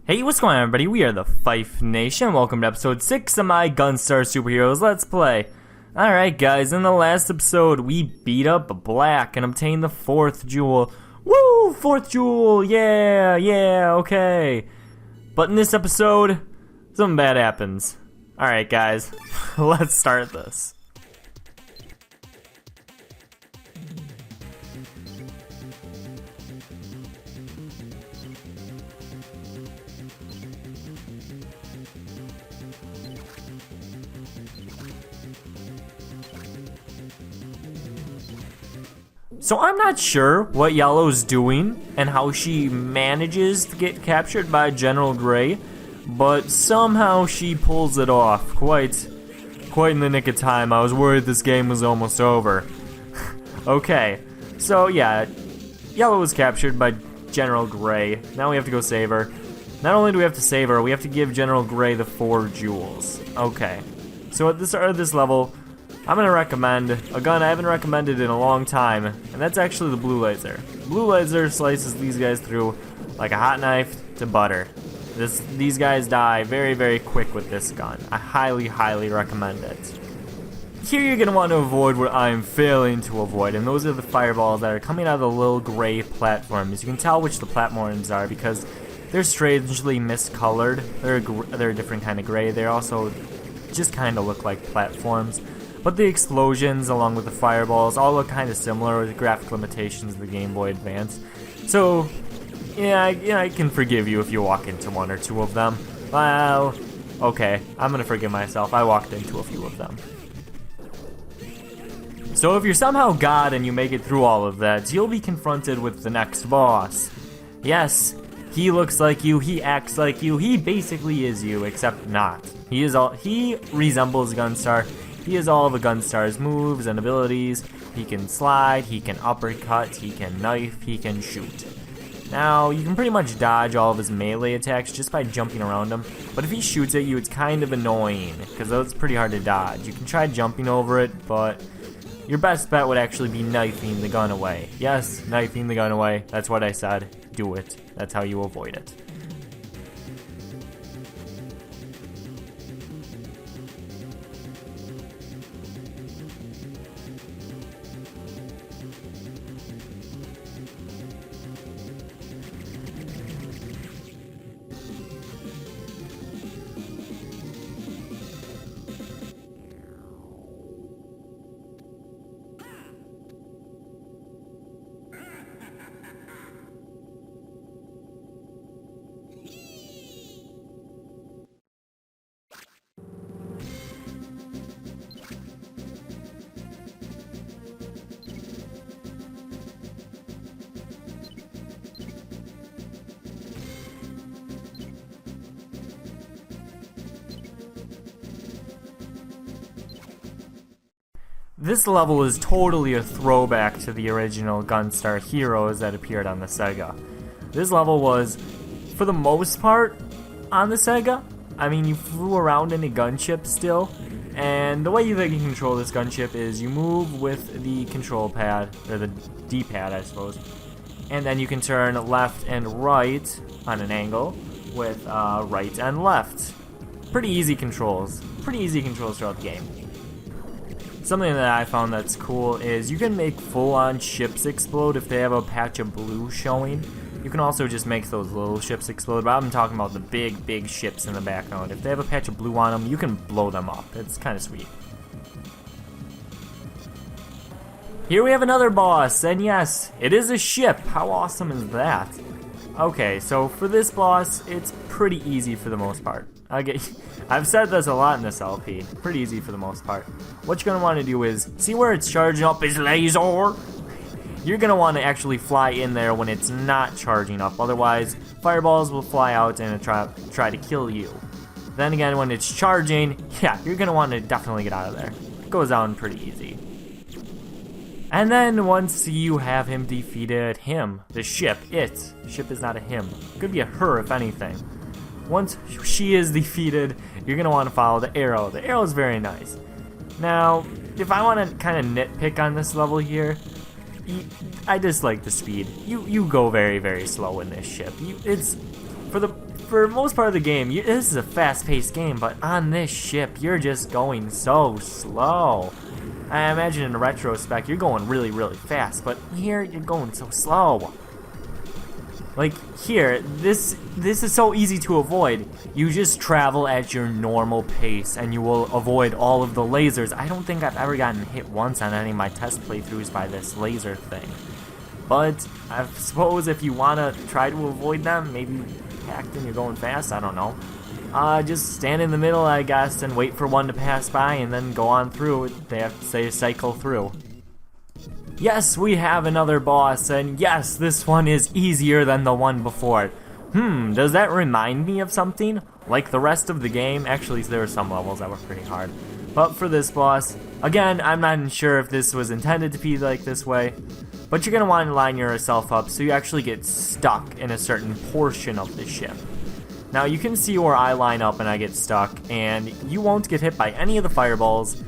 Hey, what's going on, everybody? We are the Fife Nation. Welcome to episode 6 of my Gunstar Superheroes Let's Play. Alright, guys, in the last episode, we beat up Black and obtained the 4th jewel. Woo! 4th jewel! Yeah, okay. But in this episode, something bad happens. Alright, guys, let's start this. So I'm not sure what Yellow's doing and how she manages to get captured by General Gray, but somehow she pulls it off quite in the nick of time. I was worried this game was almost over. Okay, so yeah, Yellow was captured by General Gray. Now we have to go save her. Not only do we have to save her, we have to give General Gray the 4 jewels. Okay, so at the start of this level, I'm going to recommend a gun I haven't recommended in a long time, and that's actually the blue laser. Blue laser slices these guys through like a hot knife to butter. These guys die very quick with this gun. I highly recommend it. Here you're going to want to avoid what I'm failing to avoid, and those are the fireballs that are coming out of the little gray platforms. You can tell which the platforms are because they're strangely miscolored. They're a different kind of gray. They also just kind of look like platforms. But the explosions, along with the fireballs, all look kind of similar with the graphic limitations of the Game Boy Advance. So, yeah, I can forgive you if you walk into one or two of them. Well, okay, I'm gonna forgive myself. I walked into a few of them. So if you're somehow God and you make it through all of that, you'll be confronted with the next boss. Yes, he looks like you, he acts like you, he basically is you, except not. He resembles Gunstar. He has all of a Gunstar's moves and abilities. He can slide, he can uppercut, he can knife, he can shoot. Now, you can pretty much dodge all of his melee attacks just by jumping around him, but if he shoots at you, it's kind of annoying, because it's pretty hard to dodge. You can try jumping over it, but your best bet would actually be knifing the gun away. Yes, knifing the gun away, that's what I said. Do it. That's how you avoid it. This level is totally a throwback to the original Gunstar heroes that appeared on the Sega. This level was, for the most part, on the Sega. I mean, you flew around in a gunship still, and the way you can control this gunship is you move with the control pad, or the D-pad, I suppose, and then you can turn left and right on an angle with right and left. Pretty easy controls throughout the game. Something that I found that's cool is you can make full-on ships explode if they have a patch of blue showing. You can also just make those little ships explode, but I'm talking about the big ships in the background. If they have a patch of blue on them, you can blow them up. It's kind of sweet. Here we have another boss, and yes, it is a ship. How awesome is that? Okay, so for this boss, it's pretty easy for the most part. I've said this a lot in this LP. Pretty easy for the most part. What you're going to want to do is, see where it's charging up his laser? You're going to want to actually fly in there when it's not charging up. Otherwise, fireballs will fly out and try to kill you. Then again, when it's charging, yeah, you're going to want to definitely get out of there. It goes down pretty easy. And then once you have him defeated, the ship is not a him. It could be a her if anything. Once she is defeated, you're going to want to follow the arrow. The arrow is very nice. Now, if I want to kind of nitpick on this level here, I dislike the speed. You go very slow in this ship. It's for for most part of the game, this is a fast-paced game, but on this ship, you're just going so slow. I imagine in retrospect, you're going really, really fast, but here, you're going so slow. Like, here, this is so easy to avoid. You just travel at your normal pace, and you will avoid all of the lasers. I don't think I've ever gotten hit once on any of my test playthroughs by this laser thing. But I suppose if you want to try to avoid them, maybe hacked and you're going fast, I don't know. Just stand in the middle, I guess, and wait for one to pass by, and then go on through. They have to say cycle through. Yes, we have another boss, and yes, this one is easier than the one before. Does that remind me of something? Like the rest of the game? Actually, there were some levels that were pretty hard. But for this boss, again, I'm not sure if this was intended to be like this way, but you're going to want to line yourself up so you actually get stuck in a certain portion of the ship. Now, you can see where I line up and I get stuck, and you won't get hit by any of the fireballs.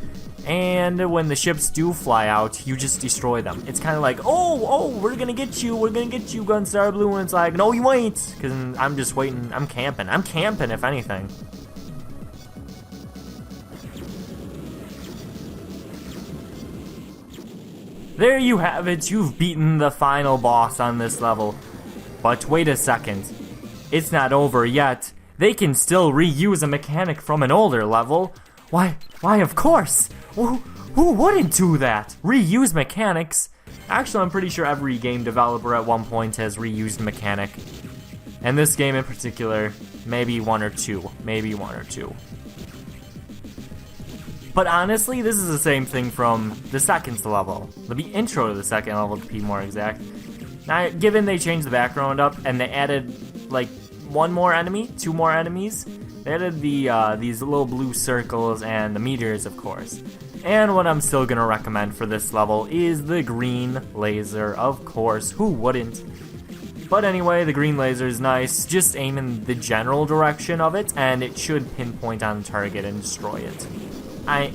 And when the ships do fly out, you just destroy them. It's kind of like, oh, we're gonna get you, Gunstar Blue, and it's like, no, you ain't, because I'm just waiting, I'm camping if anything. There you have it, you've beaten the final boss on this level. But wait a second, it's not over yet. They can still reuse a mechanic from an older level. Why, of course! Who wouldn't do that? Reuse mechanics? Actually, I'm pretty sure every game developer at one point has reused a mechanic. And this game in particular, maybe one or two. But honestly, this is the same thing from the second level. The intro to the second level, to be more exact. Now, given they changed the background up and they added, like, two more enemies, they added these little blue circles and the meteors, of course. And what I'm still gonna recommend for this level is the green laser, of course. Who wouldn't? But anyway, the green laser is nice. Just aim in the general direction of it, and it should pinpoint on the target and destroy it.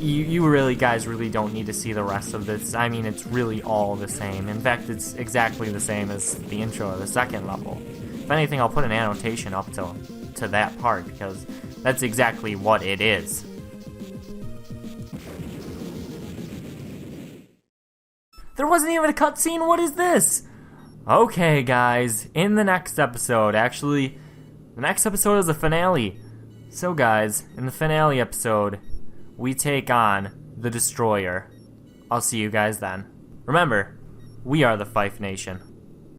You guys really don't need to see the rest of this. I mean, it's really all the same. In fact, it's exactly the same as the intro of the second level. If anything, I'll put an annotation up to that part, because that's exactly what it is. There wasn't even a cutscene? What is this? Okay, guys, in the next episode, actually, the next episode is the finale. So, guys, in the finale episode, we take on the Destroyer. I'll see you guys then. Remember, we are the Fife Nation.